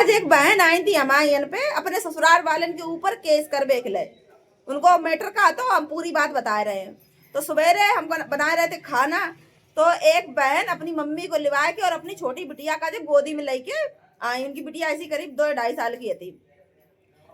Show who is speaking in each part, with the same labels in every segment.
Speaker 1: आज एक बहन आई थी हमारे यहाँ पे अपने ससुराल वालन के ऊपर केस कर बेखले। उनको मैटर का तो हम पूरी बात बता रहे हैं। तो सवेरे हम बना रहे थे खाना, तो एक बहन अपनी मम्मी को लिवा के और अपनी छोटी बिटिया का जो गोदी में लेके आई। उनकी बिटिया ऐसी करीब 2-2.5 साल की थी,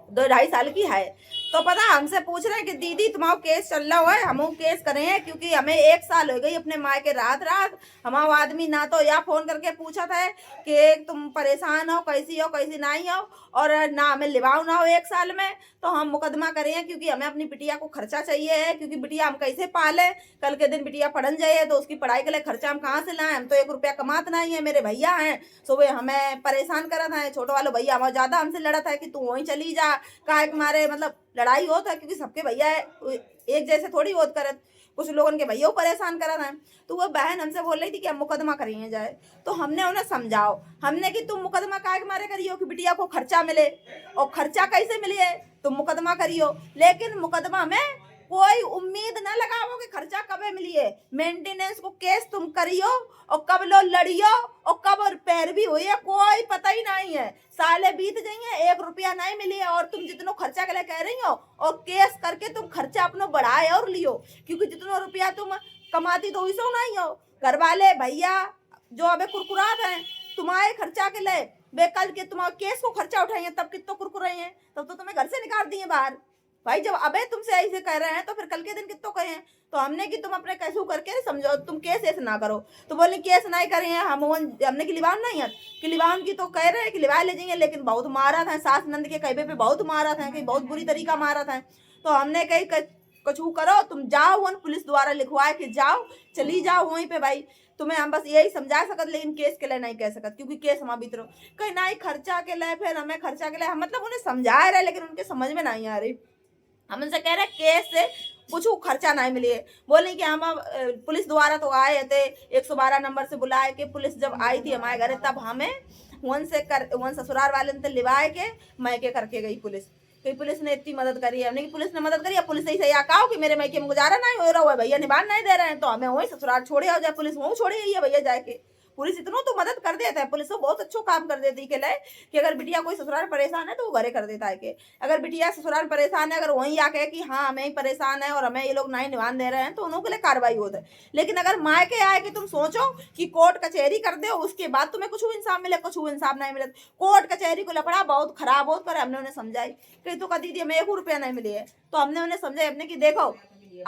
Speaker 1: 2-2.5 साल की है। तो पता हमसे पूछ रहे हैं कि दीदी तुम्हारा केस चल रहा है, हम केस करें हैं क्योंकि हमें 1 साल हो गई अपने माँ के रात रात। हमारा आदमी ना तो या फोन करके पूछा था कि तुम परेशान हो कैसी नहीं हो, और ना हमें लिवाओ ना हो 1 साल में। तो हम मुकदमा करें हैं क्योंकि हमें अपनी बिटिया को खर्चा चाहिए है, क्योंकि बिटिया हम कैसे पाले। कल के दिन बिटिया पढ़न जाए तो उसकी पढ़ाई के लिए खर्चा हम कहाँ से लाएं। हम तो 1 रुपया कमात नहीं है। मेरे भैया हैं सुबह हमें परेशान करा था, छोटो वालो भैया हमारा ज्यादा हमसे लड़ा था कि तू वहीं चली जा, काहे के मारे मतलब लड़ाई होता है, क्योंकि सबके भैया एक जैसे थोड़ी होत करत। कुछ लोगों के भैया परेशान करा था। तो वो बहन हमसे बोल रही थी कि हम मुकदमा करिए जाए। तो हमने उन्हें समझाओ, हमने कि तुम मुकदमा काहे के मारे करियो कि बिटिया को खर्चा मिले, और खर्चा कैसे मिले तुम मुकदमा करियो। लेकिन मुकदमा में कोई उम्मीद न लगाओ कि खर्चा कब मिलिए। मेंटेनेंस को केस तुम करियो और कब लो लड़ियो और कब पैरवी हुई है कोई पता ही नहीं है। साले बीत जाइए 1 रुपया नहीं मिली है, और तुम जितनो खर्चा के लिए कह रही हो और केस करके तुम खर्चा अपनो बढ़ाए और लियो, क्योंकि जितनो रुपया तुम कमाती तो वैसे नहीं हो। घर वाले भैया जो अबे कुरकुरात हैं तुम्हारे खर्चा के लिए, बेकल के तुम्हारे केस को खर्चा उठाइए तब कितो कुरकुरे हैं, तब तो तुम्हें घर से निकाल दिए बाहर। भाई जब अबे तुमसे ऐसे कह रहे हैं तो फिर कल के दिन कितो कहे। तो हमने कि तुम अपने कैसे करके समझो, तुम केस ऐसे ना करो। तो बोले केस नहीं करे हैं हम, हमने की लिवान नहीं है कि लिवान की तो कह रहे हैं कि लिवा ले जाएंगे, लेकिन बहुत मारा था सास नंद के कहबे पे, बहुत मारा था, कहीं बहुत बुरी तरीका मारा था। तो हमने कही कछु करो, तुम जाओ वन पुलिस द्वारा लिखवाए कि जाओ चली जाओ वहीं पे। भाई तुम्हें हम बस यही समझा सकत, लेकिन केस के लिए नहीं कह सकत, क्योंकि केस हमारा भीतर कहीं नहीं खर्चा के लिए। फिर हमें खर्चा के लिए हम मतलब उन्हें समझा रहे, लेकिन उनके समझ में नहीं आ रही। हम उनसे कह रहे केस से कुछ खर्चा नहीं मिली है। बोले कि हम पुलिस द्वारा तो आए थे, 112 नंबर से बुलाए के पुलिस जब आई थी हमारे घर, तब हमें वन ससुराल वाले ने लिवाए के मैके करके गई पुलिस। कि पुलिस ने इतनी मदद करी है, हमने कि पुलिस ने मदद करी है। पुलिस से ही कहा कि मेरे मैके में गुजारा नहीं हो रहा है, भैया निभान नहीं दे रहे हैं, तो हमें वही ससुराल छोड़े हो जाए। पुलिस वहीं छोड़ी है भैया जाके। पुलिस इतना तो मदद कर देता है, पुलिस तो बहुत अच्छा काम कर देती है कि अगर बिटिया कोई ससुराल परेशान है तो वो घरे कर देता है। कि अगर बिटिया ससुराल परेशान है, अगर वहीं आके कि हाँ हमें ही परेशान है और हमें ये लोग नहीं निभान दे रहे हैं, तो उन्हों के लिए कार्रवाई होता है। लेकिन अगर मायके आए कि तुम सोचो कि कोर्ट कचहरी कर दो, उसके बाद तुम्हें कुछ इंसाफ मिले, कुछ इंसाफ नहीं मिले। कोर्ट कचहरी को लफड़ा बहुत खराब होता है। हमने उन्हें समझाई कि तो कह दीदी हमें 1 रुपया नहीं मिली है। तो हमने उन्हें समझाई अपने कि देखो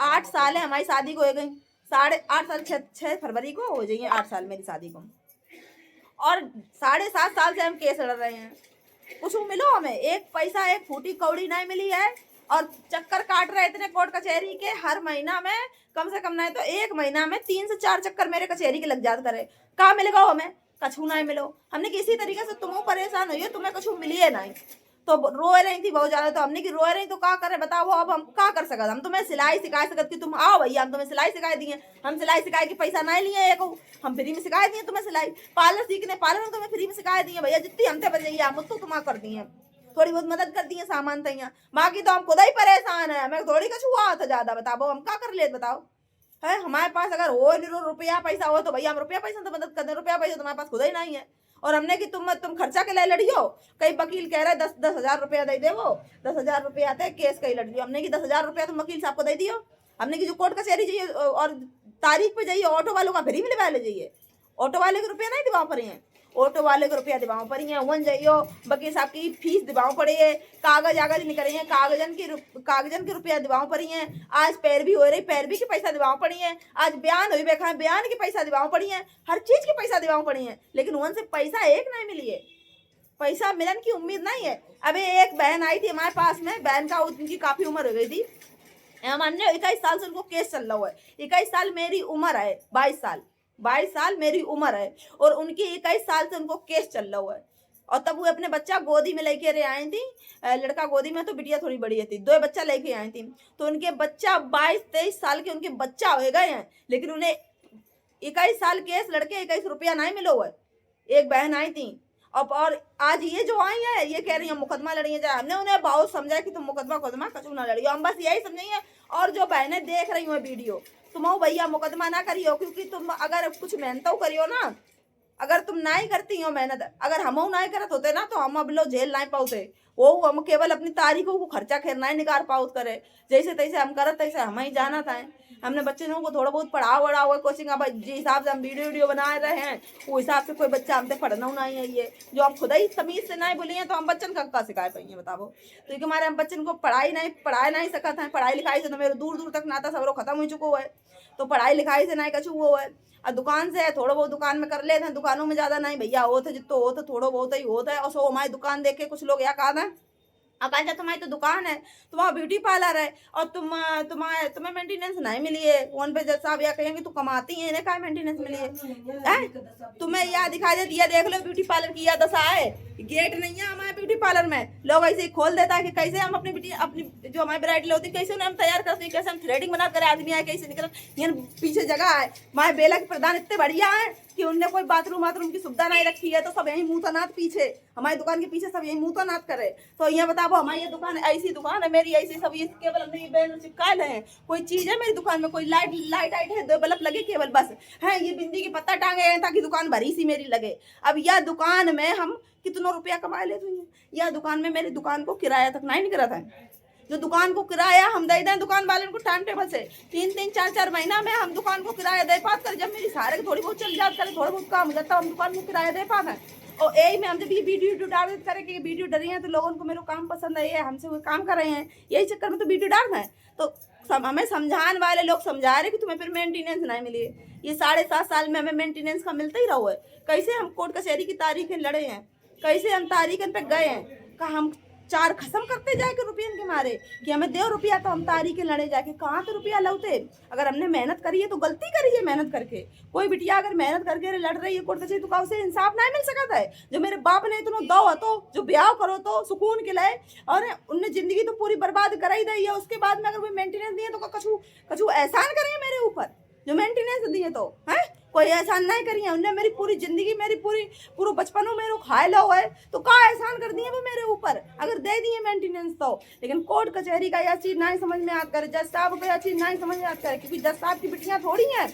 Speaker 1: 8 साल है हमारी शादी को हो गई, 8.5 साल 6 फरवरी को हो जाइए 8 साल मेरी शादी को, और 7.5 साल से हम केस लड़ रहे हैं। कुछ मिलो हमें 1 पैसा 1 फूटी कौड़ी नहीं मिली है, और चक्कर काट रहे इतने कोर्ट कचहरी के। हर महीना में कम से कम नहीं तो 1 महीना में 3 से 4 चक्कर मेरे कचहरी के लग जात करे। कहाँ मिलेगा हमें, कछू नहीं मिलो। हमने किसी तरीके से तुम परेशान हुई, तुम्हें कछू मिलिए नहीं, तो रो रही थी बहुत ज्यादा। तो हमने की रो रही तो क्या करे बताओ, अब हम क्या कर सकते। हम तुम्हें सिलाई सिखा सकते कि तुम आओ भैया हम तुम्हें सिलाई सिखाई दिए। हम सिलाई सिखाए के पैसा नहीं लिए, हम फ्री में सिखाए दिए तुम्हें सिलाई। पार्लर सीखने पार्लर में तुम्हें फ्री में सिखाए दिए भैया, जितनी हमसे बजाइए हम तो तुम्हारा कर दिए, थोड़ी बहुत मदद कर दिए सामान तैयार। बाकी तो हम खुद ही परेशान है, हमें थोड़ी कुछ हुआ था ज्यादा। बताओ हम क्या कर ले बताओ। है हमारे पास अगर हो रुपया पैसा हो तो भैया हम रुपया पैसा तो मदद कर दे, रुपया पैसा तुम्हारे पास खुद ही नहीं है। और हमने कि तुम खर्चा के लिए लड़ियो। कई वकील कह रहे 10,000 रुपया दे दे, वो 10,000 रुपया आते केस कहीं लड़ियो। हमने कि 10,000 रुपया तुम वकील साहब को दे दियो। हमने कि जो कोर्ट कचहरी जाइए और तारीख पे जाइए, ऑटो वालों का फ्री में लिवा ले जाइए। ऑटो वाले के रुपया नहीं दिवाओ पड़े हैं, ऑटो वाले को रुपया दिवाओ पड़ी है। वन जाइयो वकील साहब की फीस दिवाओ पड़ी है, कागज आगज निकले हैं, कागजन के रुपया दिवाओ पड़ी है। आज पैरवी हो रही, पैरवी के पैसा दिवाओ पड़ी है। आज बयान हुई बैठा, बयान के पैसा दिवाओ पड़ी है। हर चीज के पैसा दिवाओ पड़ी है, लेकिन वन से पैसा एक नहीं मिली है। पैसा मिलन की उम्मीद नहीं है। अभी एक बहन आई थी हमारे पास में, बहन का उनकी काफी उम्र हो गई थी। हमने 21 साल से उनको केस चल रहा है। 21 साल मेरी उम्र है, 22 साल मेरी उम्र है, और उनकी 21 साल से उनको केस चल रहा है। और तब वो अपने बच्चा गोदी में लेके रह आई थी, लड़का गोदी में तो बिटिया थोड़ी बड़ी थी, 2 बच्चा लेके आई थी। तो उनके बच्चा 22-23 साल के उनके बच्चा हो गए हैं, लेकिन उन्हें 21 साल केस लड़के 21 रुपया नहीं मिलो है। एक बहन आई थी, और आज ये जो आई है ये कह रही है मुकदमा लड़िए जाए। हमने उन्हें बहुत समझा कि तुम मुकदमा कचू ना लड़ियो, हम बस यही समझिए। और जो बहनें देख रही हो वीडियो, तुम भैया मुकदमा ना करियो, क्योंकि तुम अगर कुछ मेहनत करियो ना अगर तुम ना ही करती हो मेहनत, अगर हम ना ही करत होते ना तो हम अब लो जेल ना पाते, वो हम केवल अपनी तारीखों को खर्चा खेर ना निकाल पाउत करे, जैसे तैसे हम करत तैसे हम ही जाना था। हमने बच्चे लोगों को थोड़ा बहुत पढ़ा वढ़ा हुआ कोचिंग, अब जिस हिसाब से हम वीडियो बना रहे हैं वो हिसाब से कोई बच्चा हमसे पढ़ना नहीं है, ये जो हम खुद ही तमीज से नहीं बोली है तो हम बच्चन का सिखाए पाइए बताओ। तो ये हमारे हम बच्चन को पढ़ा नहीं सकते हैं, पढ़ाई लिखाई से तो मेरे दूर दूर तक नाता सबरो खत्म हो चुको है, तो पढ़ाई लिखाई से नहीं कछु वो है। और दुकान से थोड़ा बहुत दुकान में कर लेते हैं, दुकानों में ज्यादा नहीं भैया होते, जितो होते थोड़ा बहुत ही होता है। और सो हमारी दुकान देख के कुछ लोग यहाँ कहा था आकांक्षा तुम्हारी तो दुकान है, तुम्हारा ब्यूटी पार्लर है और तुम्हें मेंटेनेंस नहीं मिली है, फोन पे जब साहब या कहेंगे तू कमाती है इन्हें क्या मेंटेनेंस मिली है? तुम्हें यह दिखाई देती है, देख लो ब्यूटी पार्लर की यह दशा है, गेट नहीं है हमारे ब्यूटी पार्लर में, लोग ऐसे ही खोल देता है कि कैसे हम अपनी जो हमारी ब्राइडल होती है कैसे उन्हें हम तैयार करते हैं, कैसे हम थ्रेडिंग बना कर आदमी आए कैसे निकल, यहाँ पीछे जगह है हमारे बेला के प्रधान इतने बढ़िया है कि उनने कोई बाथरूम की सुविधा नहीं रखी है, तो सब यही मुंह तनात पीछे हमारी दुकान के पीछे सब यही मुंह तनात करे। तो ये बताओ हमारी ये दुकान ऐसी दुकान है मेरी, ऐसी सब ये केवल हमने ये बैनर चिपकाए हैं, कोई चीज है मेरी दुकान में, कोई लाइट है, 2 बल्ब लगे केवल बस है, ये बिंदी की पत्ता टांगे हैं ताकि दुकान भरी सी मेरी लगे। अब यह दुकान में हम कितना रुपया कमा लेते हैं, यह दुकान में मेरी दुकान को किराया तक नहीं करा था, जो दुकान को किराया हम दे दें दुकान वाले को टाइम टेबल से 3-3 4-4 महीना में हम दुकान को किराया दे पाते कर, जब मेरी सारे थोड़ी बहुत चल जाती करे, थोड़ा बहुत काम हो जाता हम दुकान को किराया दे पाते हैं। और यही में हम जब ये वीडियो डाल करें कि वीडियो डरी है तो लोगों को मेरे काम पसंद है, ये हमसे वो काम कर रहे हैं, यही चक्कर में तो वीडियो डालना है। तो हमें समझाने वाले लोग समझा रहे कि तुम्हें फिर मेंटेनेंस नहीं मिली, ये 7.5 साल में हमें मेंटेनेंस का मिलता ही रहा है। कैसे हम कोर्ट कचहरी की तारीखें लड़े हैं, कैसे हम तारीखें पे गए हैं, कहा हम 4 खत्म करते जाके रुपये के मारे कि हमें दे रुपया, तो हम तारीखें लड़े जाके कहाँ तो रुपया लौटे। अगर हमने मेहनत करी है तो गलती करी है मेहनत करके, कोई बिटिया अगर मेहनत करके लड़ रही है कोर्ट कचहरी तो का उसे इंसाफ नहीं मिल सकता है। जो मेरे बाप ने इतना दो तो जो ब्याह करो तो सुकून के लिए, और उनने जिंदगी तो पूरी बर्बाद कराई दी है, उसके बाद में अगर कोई मेंटेनेंस दिए तो कछु एहसान करेंगे मेरे ऊपर, जो मेंटेनेंस दिए तो है कोई एहसान नहीं करी है उनने, मेरी पूरी जिंदगी मेरी पूरा बचपनों मेरे खाए लो है, तो का एहसान कर दिए वो मेरे ऊपर अगर दे दिए मेंटेनेंस तो। लेकिन कोर्ट कचहरी का यह चीज नहीं समझ में आता करे, जज साहब को यह चीज नहीं समझ में आता करे, क्योंकि जज साहब की बिटियां थोड़ी हैं,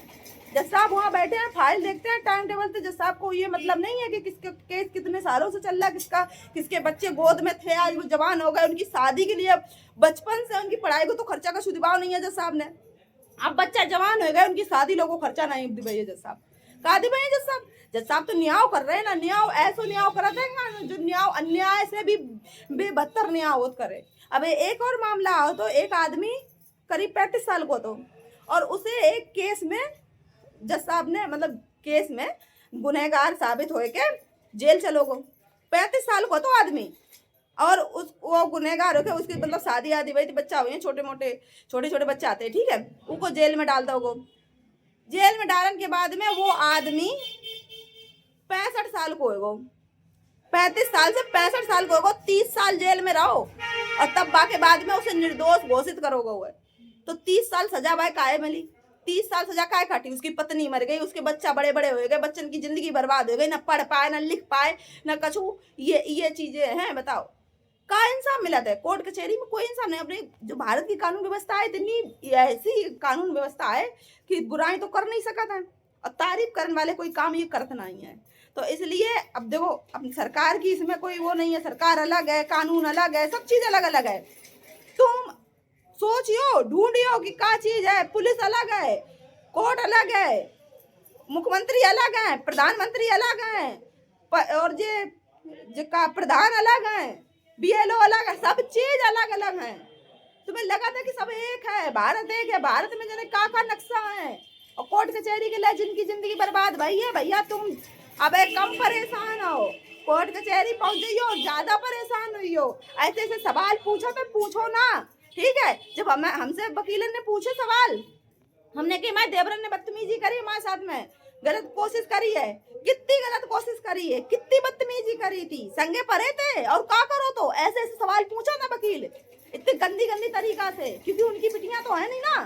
Speaker 1: जज साहब वहाँ बैठे हैं फाइल देखते हैं टाइम टेबल से, जज साहब को ये मतलब नहीं है कि किसके केस कितने सालों से चल रहा है, किसके बच्चे गोद में थे आज वो जवान हो गए, उनकी शादी के लिए बचपन से उनकी पढ़ाई को तो खर्चा का सुधिभाव नहीं है जज साहब ने, अब बच्चा जवान हो गया उनकी शादी लोगों को खर्चा नहीं दिवाइए जज साहब, कहा दिवाइए जज साहब तो न्याय कर रहे हैं ना, न्याय ऐसो न्याय करते हैं जो न्याय अन्याय से भी बेबदतर न्याय होत करे। अब एक और मामला हो तो एक आदमी करीब 35 साल को तो, और उसे एक केस में जज साहब ने मतलब केस में गुनहगार साबित हो के जेल चलो गो, 35 साल को तो आदमी, और वो गुनहगार हो के उसकी मतलब शादी आदि वही बच्चा हुए छोटे छोटे बच्चे आते हैं, ठीक है, उनको जेल में डाल दो, जेल में डालने के बाद में वो आदमी 65 साल को होगो, 35 साल से 65 साल को होगो, 30 साल जेल में रहो और तब बाके बाद में उसे निर्दोष घोषित करोगे हुए, तो 30 साल सजा भाई काहे मिली, 30 साल सजा काहे काटी, उसकी पत्नी मर गई, उसके बच्चा बड़े बड़े हो गए, बच्चन की जिंदगी बर्बाद हो गई, ना पढ़ पाए ना लिख पाए ना कछु, ये चीजें हैं बताओ का इंसाफ मिला था। कोर्ट कचहरी में कोई इंसाफ नहीं, अपने जो भारत की कानून व्यवस्था है इतनी ऐसी कानून व्यवस्था है कि बुराई तो कर नहीं सकता है, और तारीफ करने वाले कोई काम ये करते नहीं है। तो इसलिए अब देखो अपनी सरकार की इसमें कोई वो नहीं है, सरकार अलग है, कानून अलग है, सब चीज अलग अलग है, तुम सोचियो ढूंढियो कि क्या चीज है, पुलिस अलग है, कोर्ट अलग है, मुख्यमंत्री अलग है, प्रधानमंत्री अलग है, और जे का प्रधान अलग है, BLO अलग है, सब चीज अलग अलग है। तुम्हें लगा था कि सब एक है, भारत एक है, भारत में जने का नक्शा है, और कोर्ट कचहरी के लिए जिनकी जिंदगी बर्बाद भई है भैया तुम अब कम परेशान हो, कोर्ट कचहरी पहुंच जाइयो ज्यादा परेशान हुई हो, ऐसे ऐसे सवाल पूछो तो पूछो ना, ठीक है। जब हमसे वकीलन ने पूछे सवाल, हमने कि मैं देवरन ने बदतमीजी करी हमारे साथ में, गलत कोशिश करी है, कितनी गलत कोशिश करी है, कितनी बदतमीजी करी थी, संगे परे थे और का करो, तो ऐसे ऐसे सवाल पूछा ना वकील इतने गंदी गंदी तरीका से, क्योंकि उनकी बिटियां तो है नहीं ना,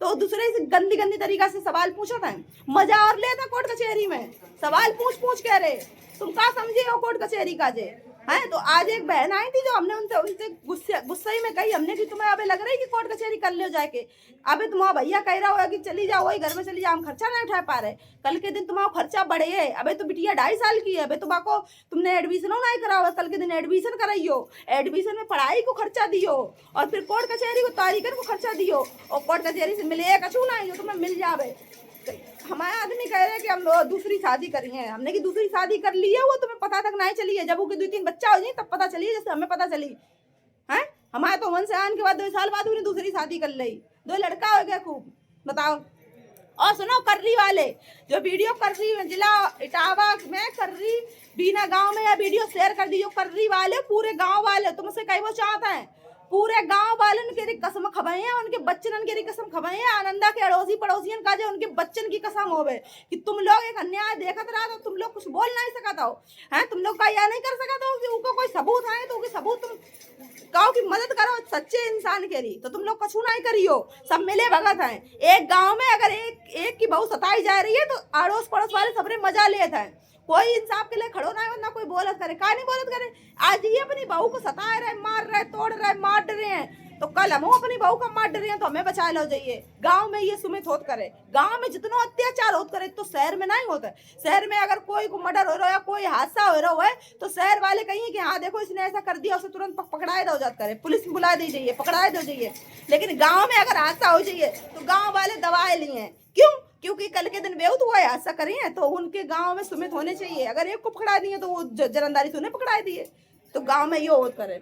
Speaker 1: तो दूसरे से गंदी गंदी तरीका से सवाल पूछा था, मजा और लेता कोर्ट कचहरी में, सवाल पूछ पूछ के रहे तुम का समझे हो कोर्ट कचहरी का जे, है। तो आज एक बहन आई थी जो हमने उनसे गुस्से में कही हमने कि तुम्हें अबे लग रही कि कोर्ट कचहरी कर लो जाके, अबे तुम्हारा भैया कह रहा होगा कि चली जाओ वही घर में चली जाओ, हम खर्चा नहीं उठा पा रहे, कल के दिन तुम्हारा खर्चा बढ़े है। अबे तो बिटिया 2.5 साल की है, अबे तुम्हारा तुमने एडमिशन नहीं करा हुआ, कल के दिन एडमिशन कराइयो, एडमिशन में पढ़ाई को खर्चा दियो और फिर कोर्ट कचहरी को तारीखन को खर्चा दियो, और कोर्ट कचहरी से मिले कछू नहीं जो तुम्हें मिल जावे। हमारे आदमी कह रहे हैं कि हम लोग दूसरी शादी करी है, हमने की दूसरी शादी कर ली है, वो तुम्हें पता तक नहीं चली है, जब वो 2-3 बच्चा हो जाए तब पता चली है, जैसे हमें पता चली है। हमारे तो मन से आने के बाद 2 साल बाद उन्हें दूसरी शादी कर ली, 2 लड़का हो गया खूब, बताओ। और सुनो, कर्री वाले जो वीडियो कर्री जिला इटावा में कर्री बीना गांव में या वीडियो शेयर कर दी, जो कर्री वाले पूरे गांव वाले तुमसे कई वो चाहता है, पूरे गांव वाले के कसम खबाए हैं, उनके बच्चन के कसम खबाए हैं, आनंदा के अड़ोसी पड़ोसियन का जो उनके बच्चन की कसम होवे कि तुम लोग एक अन्याय देखत रहा तो तुम लोग कुछ बोल नहीं सकता हो, हैं तुम लोग का यह नहीं कर सकता हो कि उनको कोई सबूत है तो सबूत तुम गाँव की मदद करो सच्चे इंसान के लिए, तो तुम लोग कछू नहीं करियो, सब मिले भगत हैं। एक गाँव में अगर एक की बहू सताई जा रही है तो अड़ोस पड़ोस वाले सबने मजा लेते हैं, कोई इंसाफ के लिए खड़ो ना हो, ना कोई बोलत करे, का नहीं बोलत करे। आज ये अपनी बहू को सता रहे, मार रहे, तोड़ रहे, मार रहे हैं, तो कल हम अपनी बहू को मार रहे हैं तो हमें बचा लो जाइए। गांव में ये सुमित होत करे, गांव में जितना अत्याचार होत करे तो शहर में नहीं होता। शहर में अगर कोई को मर्डर हो रहा है, कोई हादसा हो रहा है तो शहर वाले कहेंगे कि हाँ देखो इसने ऐसा कर दिया, उसे तुरंत पकड़ाए दो जात करे, पुलिस बुला दी जाइए, पकड़ाए दो जाइए। लेकिन गाँव में अगर हादसा हो जाइए तो गाँव वाले दवाए लिए, क्यों? क्योंकि कल के दिन बेहद हुआ है, ऐसा करें तो उनके गांव में सुमित होने चाहिए। अगर एक को पकड़ा दिए तो वो जरंदारी से उन्हें पकड़ा दिए, तो गांव में ये होत करे,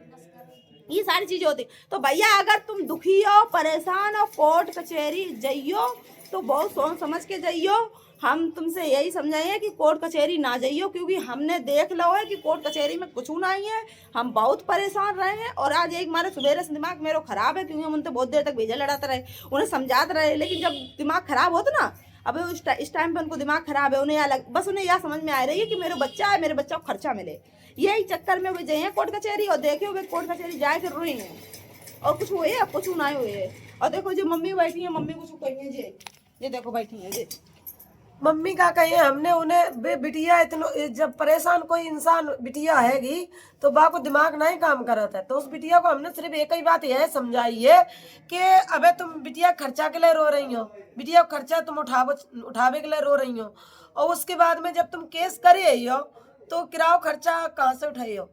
Speaker 1: ये सारी चीजें होती। तो भैया अगर तुम दुखी हो, परेशान हो, कोर्ट कचहरी जाइयो तो बहुत सोच समझ के जाइयो। हम तुमसे यही समझाइए कि कोर्ट कचहरी ना जाइयो, क्योंकि हमने देख लो है कि कोर्ट कचहरी में कुछ नहीं है, हम बहुत परेशान रहे हैं। और आज एक मारे सुबह से दिमाग मेरा खराब है, क्योंकि हम उनसे बहुत देर तक भेजा लड़ाते रहे, उन्हें समझाते रहे, लेकिन जब दिमाग खराब होता ना, अब इस टाइम पे उनको दिमाग खराब है, उन्हें अलग बस उन्हें यह समझ में आ रही है कि मेरा बच्चा है, मेरे बच्चा को खर्चा मिले, यही चक्कर में वे जाए कोर्ट कचहरी। और देखे हुए कोर्ट कचहरी जाए कर रही हैं और कुछ हुए है, कुछ नहीं हुए है। और देखो जो मम्मी बैठी है, मम्मी कुछ कही है ये देखो बैठी है जी,
Speaker 2: मम्मी का कहिए हमने उन्हें बिटिया इतना जब परेशान कोई इंसान बिटिया हैगी तो बा को दिमाग नहीं काम करता है, तो उस बिटिया को हमने सिर्फ एक ही बात यह समझाई है कि अबे तुम बिटिया खर्चा के लिए रो रही हो, बिटिया खर्चा तुम उठावे के लिए रो रही हो, और उसके बाद में जब तुम केस करे हो तो किराओ खर्चा कहाँ से उठाई हो,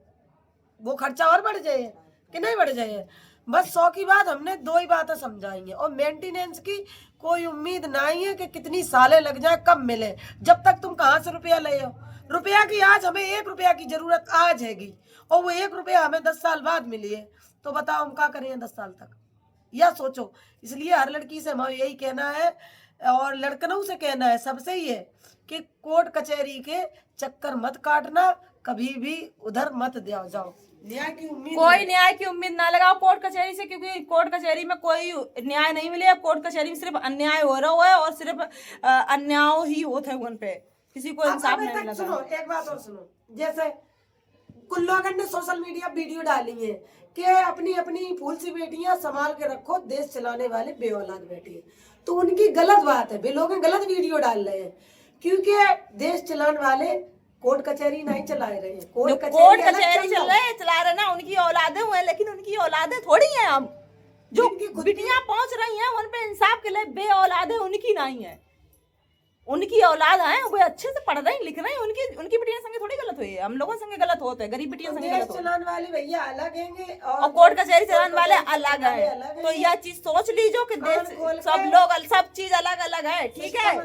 Speaker 2: वो खर्चा और बढ़ जाए कि नहीं बढ़ जाए। बस 100 की बात हमने 2 ही बातें समझाई हैं, और मेंटेनेंस की कोई उम्मीद नहीं है कि कितनी सालें लग जाए, कब मिले, जब तक तुम कहाँ से रुपया ले हो। रुपया की आज हमें 1 रुपया की जरूरत आज हैगी, और वो 1 रुपया हमें 10 साल बाद मिली है, तो बताओ हम क्या करें 10 साल तक, या सोचो। इसलिए हर लड़की से हमें यही कहना है, और लड़कनों से कहना है, सबसे ही है कि कोर्ट कचहरी के चक्कर मत काटना, कभी भी उधर मत जाओ। न्याय की उम्मीद,
Speaker 1: कोई न्याय की उम्मीद ना लगाओ कोर्ट कचहरी से, क्योंकि कोर्ट कचहरी में कोई न्याय नहीं मिलेगा। कोर्ट कचहरी में सिर्फ अन्याय हो रहा है, और सिर्फ अन्याय ही होते हैं उन पे, किसी को इंसाफ नहीं मिलता।
Speaker 2: सुनो एक बात और सुनो, जैसे कुछ लोगों ने सोशल मीडिया वीडियो डाली है कि अपनी अपनी फूल सी बेटियां संभाल के रखो, देश चलाने वाले बेऔलाद बेटी है, तो उनकी गलत बात है, वे लोग गलत वीडियो डाल रहे हैं, क्योंकि देश चलाने वाले कोर्ट कचहरी नहीं चला रहे हैं, कोर्ट कचहरी
Speaker 1: चला रहे ना, उनकी औलादे हुए, लेकिन उनकी औलादे थोड़ी हैं। हम जो बिटियां पहुंच रही हैं उन पे इंसाफ के लिए बे औलादे उनकी नहीं है, उनकी औलाद है, वो अच्छे से पढ़ रही लिख रही, उनकी बिटियां संगे थोड़ी गलत हुई है, हम लोगों संगे गलत होते हैं, गरीब बिटियां संगे गलत
Speaker 2: चलाने वाले भैया अलग हैं
Speaker 1: और कोर्ट कचहरी चलाने वाले अलग है। तो यह चीज सोच लीजिए कि देश सब लोग सब चीज अलग अलग है, ठीक है,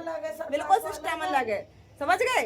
Speaker 1: बिल्कुल सिस्टम अलग है, समझ गए।